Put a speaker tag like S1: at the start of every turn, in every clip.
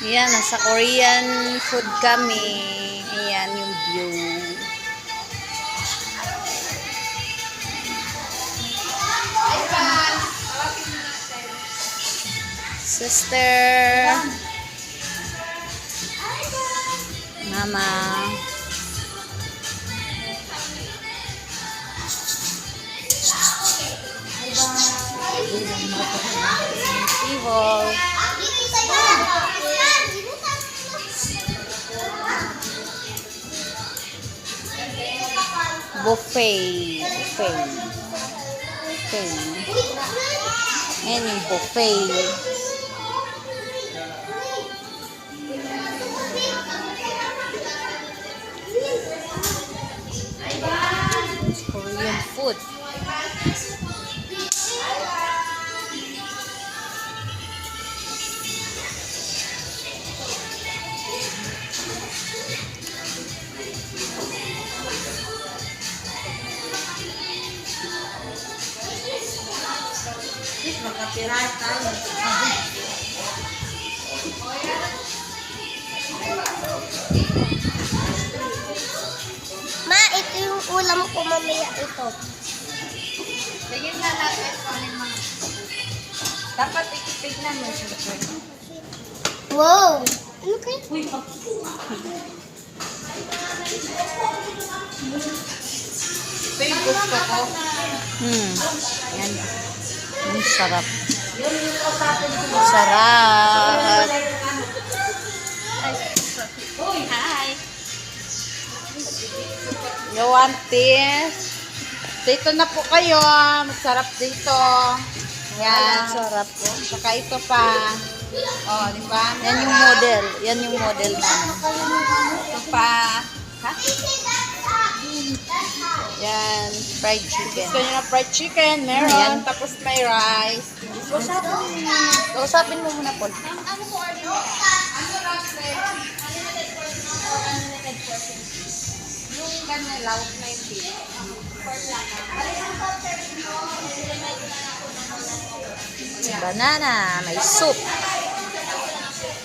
S1: Yan, nasa Korean food kami. Ayan yung view. Sister. Mama. Evil. Buffet. Ayan yung buffet. Korean food.
S2: Ma, ito yung ulam ko mamaya ito.
S1: Lagyan na natin dapat ikitignan mo siya.
S2: Wow! Ano kaya?
S1: Favorite ko ko. Yan. Sarap. Sarap. Hi. You want this? Dito na po kayo. Masarap dito. Yan. Sarap po. Saka ito pa. Oh, di ba? Yan yung model. Yan yung model namin. Ito pa. Ha? Yan. Fried chicken. Gusto nyo na fried chicken? Meron. Yan. Tapos may rice. Usapin mo muna, Paul.
S2: Ano po order mo?
S1: Yung ganyan, laut na yung pili. Banana, may soup.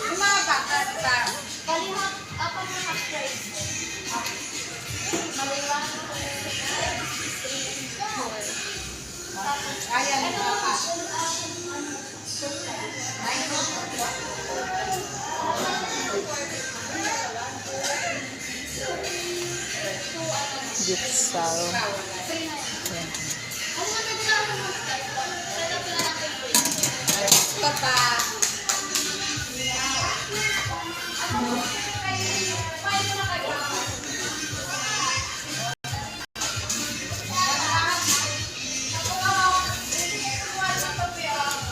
S1: Yung mga bata, diba? Ayan, Gitsal. Ito pa.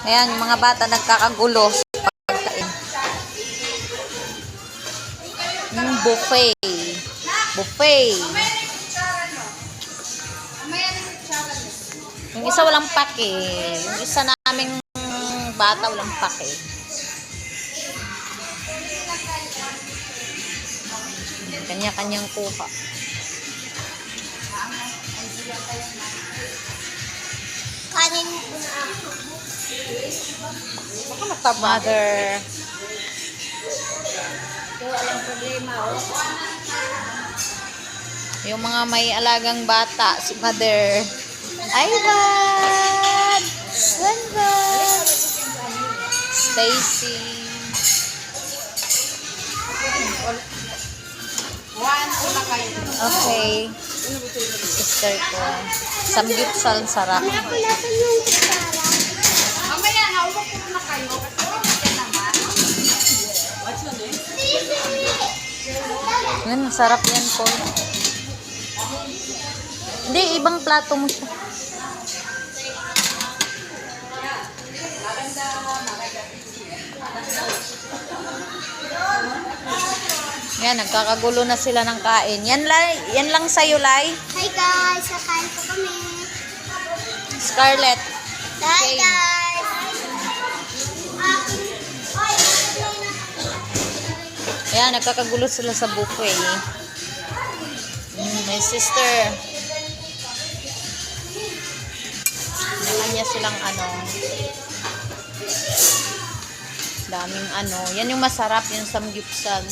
S1: Ayan, yung mga bata nagkakagulo sa pagkain. Yung buffet. Buffet. Yung isa walang pake. Yung isa naming bata walang pake. Kanya-kanyang kuha.
S2: Kanin ko na ako.
S1: Baka mother.
S2: Walang problema.
S1: Yung mga may alagang bata, si mother. Ivan! Sandra! Stacy. Okay. Sister ko. Samgyupsal sarap.
S2: Ako natin yung kutsara.
S1: Mamaya, hawak ko na kayo. Yan, sarap yan po. Hindi, ibang plato mo siya. Yan, nagkakagulo na sila ng kain. Yan lang sa'yo, Lai.
S2: Hi guys, kakain po kami.
S1: Scarlett.
S2: Hi
S1: Okay.
S2: guys.
S1: Yan, nagkakagulo sila sa buffet. My sister. May kanya silang ano. Daming ano. Yan yung masarap, yung samgyupsal.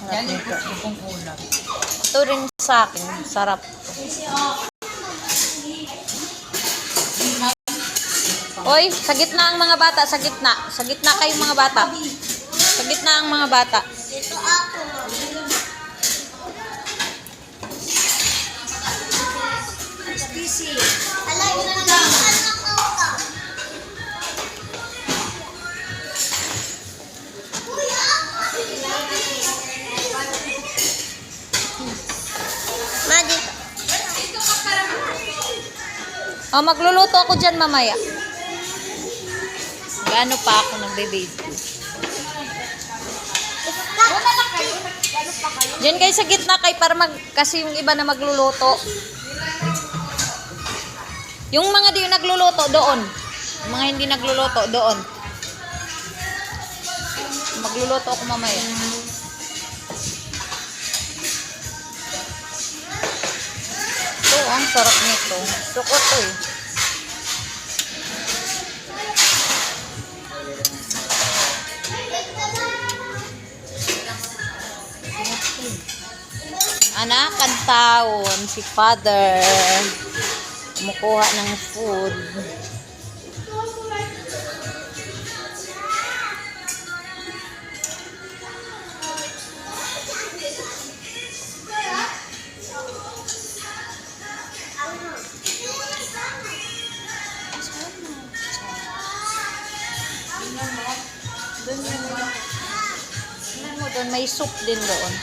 S3: Yan yung gusto kong ulam.
S1: Ito rin sa akin. Sarap. Oy, sa gitna ang mga bata. Sa gitna. Sa gitna kayong mga bata. Sa gitna ang mga bata.
S2: Ito ako, mami. Alay, anak ko ka. Ma, dito.
S1: Oh, magluluto ako dyan mamaya. Gaano pa ako nagbe-baby. Diyan kayo sa gitna kay para kasi yung iba na magluluto. Yung mga di nagluluto doon. Yung mga hindi nagluluto doon. Magluluto ako mamaya. Ito, ang sarap nito. Sukot to eh. Anak, kantawon si father. Kumukuha ng food. Doon may soup din doon.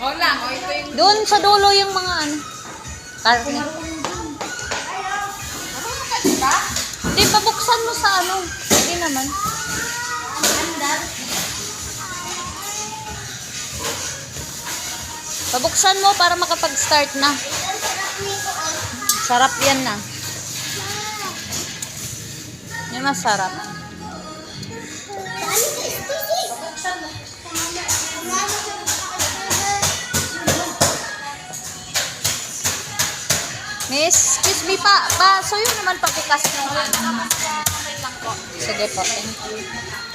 S3: O lang, o ito yung...
S1: Doon sa dulo yung mga ano. Karne. Hindi, pabuksan mo sa ano. Hindi naman. Pabuksan mo para makapag-start na. Sarap yan na. Yan masarap. Miss, excuse me pa. So yun naman pabukas ng ano. Sige po, thank you.